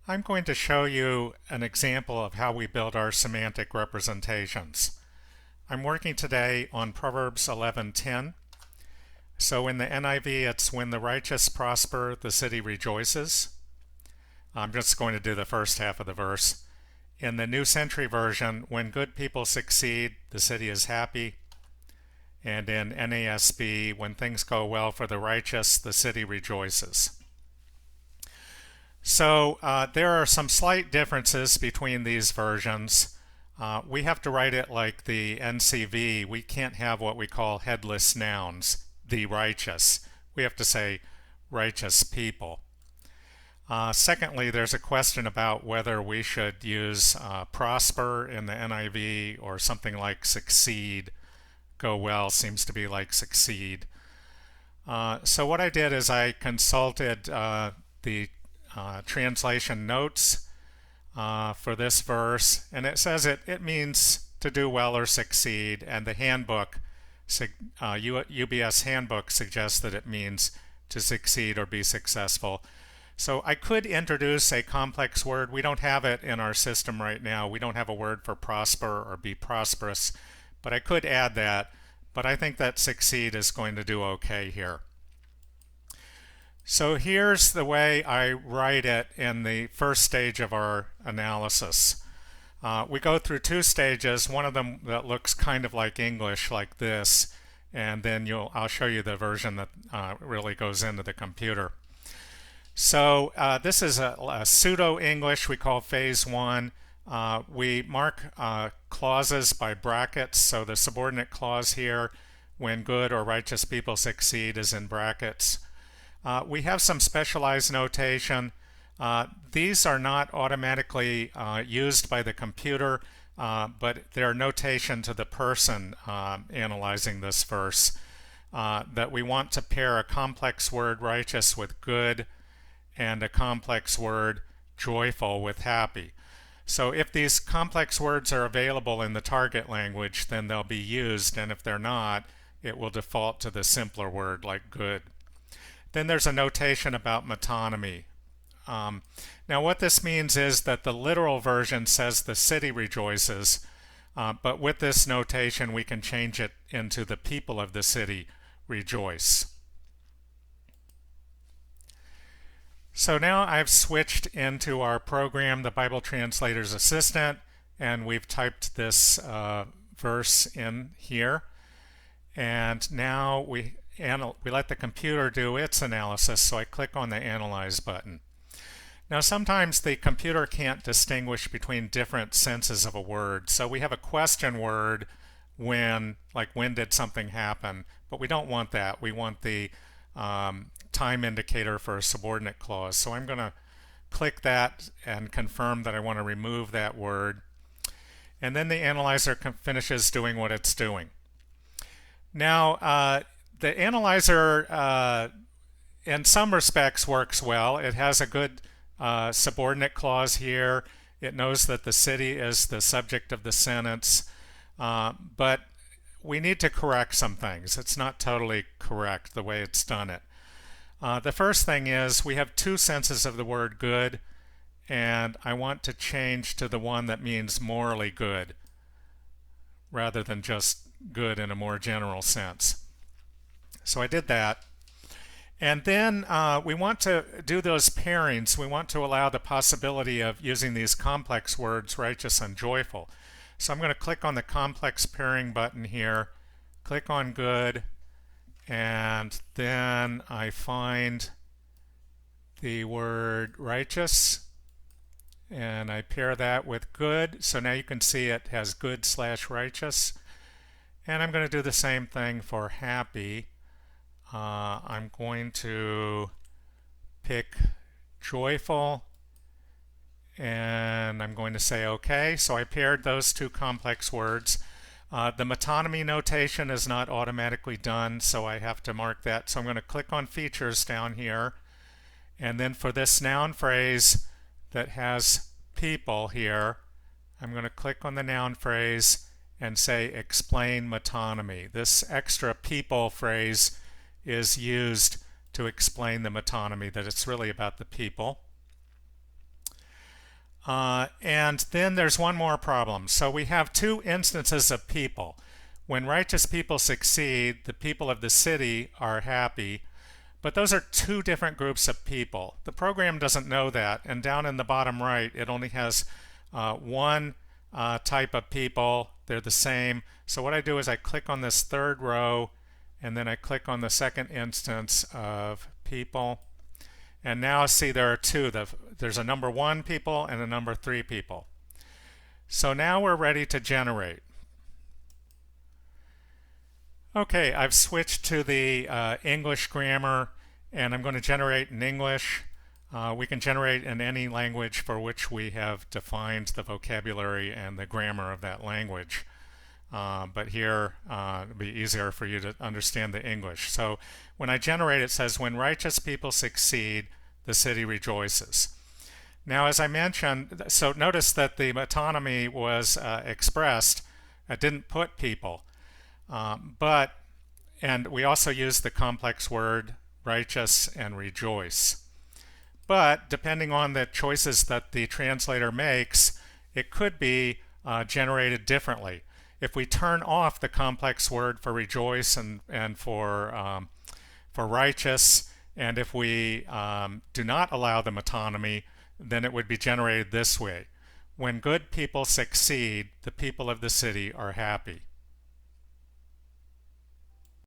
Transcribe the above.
I'm going to show you an example of how we build our semantic representations. I'm working today on Proverbs 11:10. So in the NIV, it's when the righteous prosper, the city rejoices. I'm just going to do the first half of the verse. In the New Century Version, when good people succeed, the city is happy. And in NASB, when things go well for the righteous, the city rejoices. So there are some slight differences between these versions. We have to write it like the NCV. We can't have what we call headless nouns, the righteous. We have to say righteous people. Secondly, there's a question about whether we should use prosper in the NIV or something like succeed. Go well seems to be like succeed. So what I did is I consulted the translation notes for this verse, and it says it means to do well or succeed, and the handbook, UBS handbook, suggests that it means to succeed or be successful. So I could introduce a complex word. We don't have it in our system right now. We don't have a word for prosper or be prosperous, but I could add that. But I think that succeed is going to do okay here. So here's the way I write it in the first stage of our analysis. We go through two stages, one of them that looks kind of like English, like this, and then I'll show you the version that really goes into the computer. So this is a pseudo-English we call phase one. We mark clauses by brackets, so the subordinate clause here, when good or righteous people succeed, is in brackets. We have some specialized notation. These are not automatically used by the computer, but they're notation to the person analyzing this verse, that we want to pair a complex word righteous with good and a complex word joyful with happy. So if these complex words are available in the target language, then they'll be used, and if they're not, it will default to the simpler word like good. Then there's a notation about metonymy. Now what this means is that the literal version says the city rejoices, but with this notation we can change it into the people of the city rejoice. So now I've switched into our program, the Bible Translator's Assistant, and we've typed this verse in here. And now we let the computer do its analysis, so I click on the Analyze button. Now sometimes the computer can't distinguish between different senses of a word, so we have a question word when, like when did something happen, but we don't want that. We want the time indicator for a subordinate clause. So I'm going to click that and confirm that I want to remove that word. And then the analyzer finishes doing what it's doing. Now, the analyzer in some respects works well. It has a good subordinate clause here. It knows that the city is the subject of the sentence, but we need to correct some things. It's not totally correct the way it's done it. The first thing is we have two senses of the word good, and I want to change to the one that means morally good rather than just good in a more general sense. So I did that. And then we want to do those pairings. We want to allow the possibility of using these complex words, righteous and joyful. So I'm going to click on the complex pairing button here, click on good, and then I find the word righteous and I pair that with good. So now you can see it has good/righteous. And I'm going to do the same thing for happy. I'm going to pick joyful and I'm going to say OK. So I paired those two complex words. The metonymy notation is not automatically done, so I have to mark that. So I'm going to click on features down here, and then for this noun phrase that has people here, I'm going to click on the noun phrase and say explain metonymy. This extra people phrase is used to explain the metonymy, that it's really about the people. And then there's one more problem. So we have two instances of people. When righteous people succeed, the people of the city are happy. But those are two different groups of people. The program doesn't know that, and down in the bottom right, it only has one type of people. They're the same. So what I do is I click on this third row, and then I click on the second instance of people. And now see there are two. There's a number 1 people and a number 3 people. So now we're ready to generate. Okay, I've switched to the English grammar, and I'm going to generate in English. We can generate in any language for which we have defined the vocabulary and the grammar of that language. But here it'll be easier for you to understand the English. So when I generate, it says, when righteous people succeed, the city rejoices. Now, as I mentioned, so notice that the metonymy was expressed. It didn't put people. And we also use the complex word righteous and rejoice. But depending on the choices that the translator makes, it could be generated differently. If we turn off the complex word for rejoice and for righteous, and if we do not allow the metonymy, then it would be generated this way. When good people succeed, the people of the city are happy.